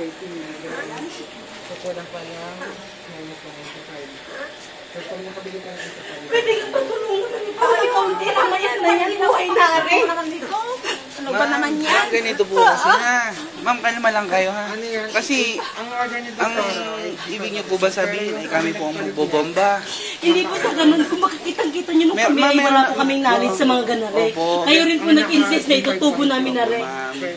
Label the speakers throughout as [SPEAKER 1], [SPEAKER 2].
[SPEAKER 1] So, kulang pa lang Pero kung nakabili ka ng ito pa rin.
[SPEAKER 2] Pwede ka patulungan na ito. Ikaw hindi naman yan na yan. Buhay na rin. Ano ba naman yan?
[SPEAKER 3] Ganito po kasi ha. Ma'am, kalma lang kayo ha.
[SPEAKER 1] Ano yan?
[SPEAKER 3] Kasi,
[SPEAKER 1] ang order ni
[SPEAKER 3] ang ibig niyo po ba sabihin ay kami po ang magbobomba?
[SPEAKER 2] Hindi po sa ganun. Kung makikitang-kita nyo nung kami ay wala po kaming knowledge sa mga ganare.
[SPEAKER 3] Opo.
[SPEAKER 2] Kayo rin po nag-insist na itutubo namin na rin.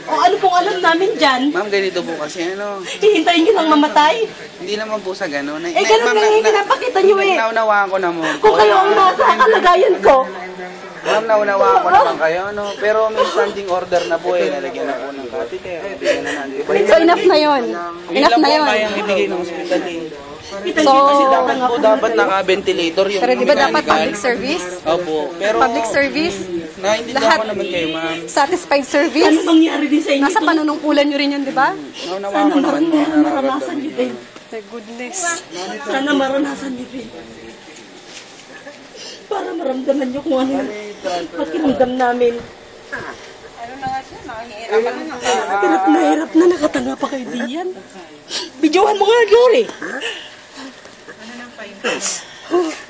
[SPEAKER 2] O ano pong alam namin dyan?
[SPEAKER 3] Ma'am, ganito po kasi ano.
[SPEAKER 2] Hihintayin nyo lang mamatay?
[SPEAKER 3] Hindi naman po sa gano'n.
[SPEAKER 2] Eh ganun lang yung pinapakita nyo eh.
[SPEAKER 3] Naunawaan ko naman.
[SPEAKER 2] Kung kayo ang nasa kalagayan ko.
[SPEAKER 3] Ma'am, naunawaan ko naman kayo, ano. Pero may standing order na po eh. Nalagyan na po ng catheter. Bigyan na natin.
[SPEAKER 4] So, enough na yun. Enough na yun.
[SPEAKER 3] Kayang ibigay ng hospital eh.
[SPEAKER 4] So,
[SPEAKER 3] Kasi dapat naka-ventilator yung
[SPEAKER 4] pero di ba dapat public service?
[SPEAKER 3] Opo. Pero,
[SPEAKER 4] Public service,
[SPEAKER 3] naiintindihan
[SPEAKER 4] lahat
[SPEAKER 3] ko naman kayo, ma'am.
[SPEAKER 4] satisfied
[SPEAKER 2] Ano
[SPEAKER 4] service.
[SPEAKER 2] mangyari din sa inyo?
[SPEAKER 4] Nasa panunungkulan nyo rin yun, di ba?
[SPEAKER 3] Naunawaan ko naman po.
[SPEAKER 2] Maranasan nyo din.
[SPEAKER 4] My goodness.
[SPEAKER 2] Sana maranasan nyo din. Para maramdaman nyo kung ano yung pakiramdam namin. Hirap na nakatanga pa kayo diyan. Bidyohan mo nga, Glory.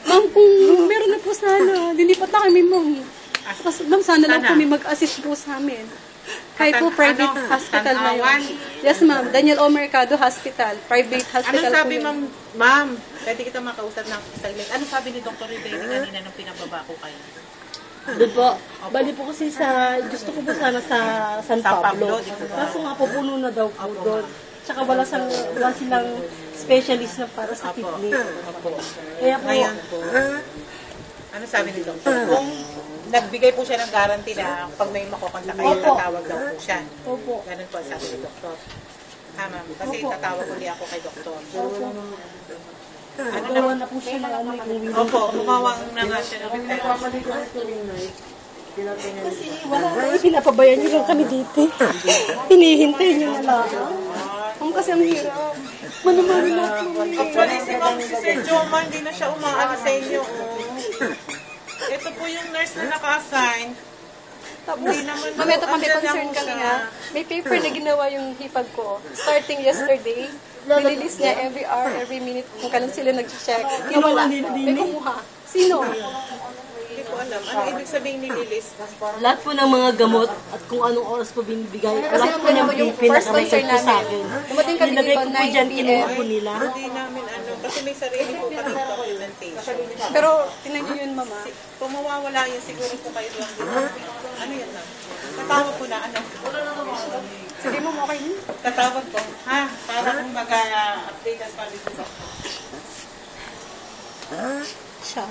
[SPEAKER 4] Ma'am, kung meron na po sana, dilipat na kami, ma'am. Ma'am, sana lang kami mag-assist po sa amin. Kahit po private hospital na yun. Yes, ma'am. Daniel O. Mercado Hospital. Private hospital
[SPEAKER 5] Ano sabi,
[SPEAKER 4] po yun.
[SPEAKER 5] ma'am? Pwede kita makausap ng saglit. Ano sabi ni Dr. Rivera kanina nung pinababa ko kayo?
[SPEAKER 2] Doon po. Bali po kasi sa, gusto ko po sana sa San Pablo.
[SPEAKER 5] dito ba?
[SPEAKER 2] Kaso nga po puno na daw po doon. Tsaka wala silang specialist na para sa kidney. Kaya po,
[SPEAKER 5] Ngayon po, ano sabi ni Dr.? Kung nagbigay po siya ng guarantee na pag may makukontak kayo,
[SPEAKER 2] Opo.
[SPEAKER 5] tatawag daw po siya.
[SPEAKER 2] opo.
[SPEAKER 5] Ganun po ang sabi ni Dr. Ma'am. Kasi tatawag uli ako kay Dr.
[SPEAKER 2] Nagawa na po siya ng ano yung window.
[SPEAKER 5] Opo, kumawang na nga siya ng referral.
[SPEAKER 2] Kasi wala na, pinapabayan niyo lang kami dito. Hinihintay niyo na lang.
[SPEAKER 4] Ma'am, kasi ang hirap.
[SPEAKER 2] Manamari na po.
[SPEAKER 5] Actually, si Ma'am, si Sir Joma, hindi na siya umaano sa inyo. Ito po yung nurse na naka-assign.
[SPEAKER 4] Tapos, ma'am, ito kami concern kami ha. May paper na ginawa yung hipag ko. Starting yesterday, nililis niya every hour, every minute kung kailan sila nag-check. Wala. May kumuha. Sino?
[SPEAKER 5] Hindi ko alam. Ano ibig sabihin nililist?
[SPEAKER 2] Lahat po ng mga gamot at kung anong oras po binibigay.
[SPEAKER 4] Kasi
[SPEAKER 2] Lahat po ng
[SPEAKER 4] yung first
[SPEAKER 2] pinaka-record
[SPEAKER 4] concern
[SPEAKER 2] po sa
[SPEAKER 4] namin.
[SPEAKER 2] akin.
[SPEAKER 4] Dumating kami
[SPEAKER 2] Nilagay
[SPEAKER 4] dito,
[SPEAKER 2] ko po dyan,
[SPEAKER 4] 9
[SPEAKER 2] kinuha
[SPEAKER 4] p.m.
[SPEAKER 2] po nila.
[SPEAKER 5] Hindi namin ano. Kasi may sarili po kami documentation.
[SPEAKER 4] Pero, tinan niyo yun, mama.
[SPEAKER 5] Kung mawawala yun, siguro po kayo lang dito. Ano yan na? Tatawag ko na ano?
[SPEAKER 4] Sige, ma'am, okay yun.
[SPEAKER 5] Tatawag ko. Ha? Para kung mag-update as pa dito.
[SPEAKER 4] Siya,